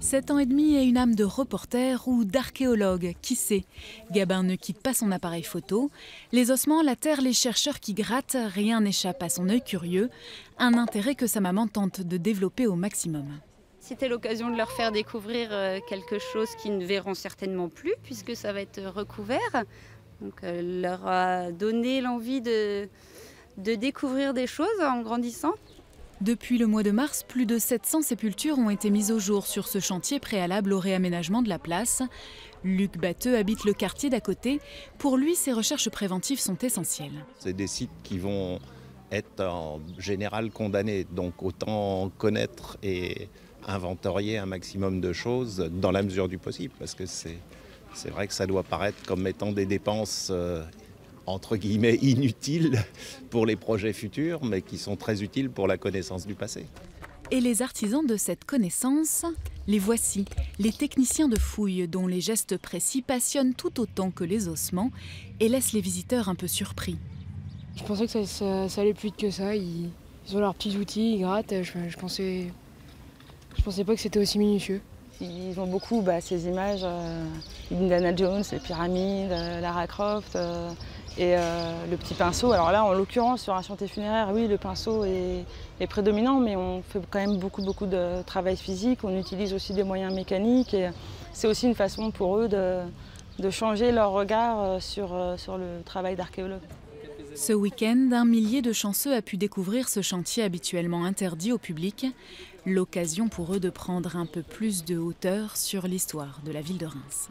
7 ans et demi et une âme de reporter ou d'archéologue, qui sait. Gabin ne quitte pas son appareil photo. Les ossements, la terre, les chercheurs qui grattent, rien n'échappe à son œil curieux. Un intérêt que sa maman tente de développer au maximum. C'était l'occasion de leur faire découvrir quelque chose qu'ils ne verront certainement plus, puisque ça va être recouvert. Donc leur a donné l'envie de découvrir des choses en grandissant. Depuis le mois de mars, plus de 700 sépultures ont été mises au jour sur ce chantier préalable au réaménagement de la place. Luc Batteux habite le quartier d'à côté. Pour lui, ces recherches préventives sont essentielles. C'est des sites qui vont être en général condamnés, donc autant connaître et inventorier un maximum de choses dans la mesure du possible, parce que c'est vrai que ça doit paraître comme étant des dépenses entre guillemets inutiles pour les projets futurs, mais qui sont très utiles pour la connaissance du passé. Et les artisans de cette connaissance, les voici, les techniciens de fouilles dont les gestes précis passionnent tout autant que les ossements et laissent les visiteurs un peu surpris. Je pensais que ça allait plus vite que ça. Ils ont leurs petits outils, ils grattent. Je pensais pas que c'était aussi minutieux. Ils ont beaucoup ces images d'Indiana Jones, les pyramides, Lara Croft et le petit pinceau. Alors là, en l'occurrence, sur un chantier funéraire, oui, le pinceau est prédominant, mais on fait quand même beaucoup de travail physique. On utilise aussi des moyens mécaniques et c'est aussi une façon pour eux de changer leur regard sur le travail d'archéologue. Ce week-end, un millier de chanceux a pu découvrir ce chantier habituellement interdit au public. L'occasion pour eux de prendre un peu plus de hauteur sur l'histoire de la ville de Reims.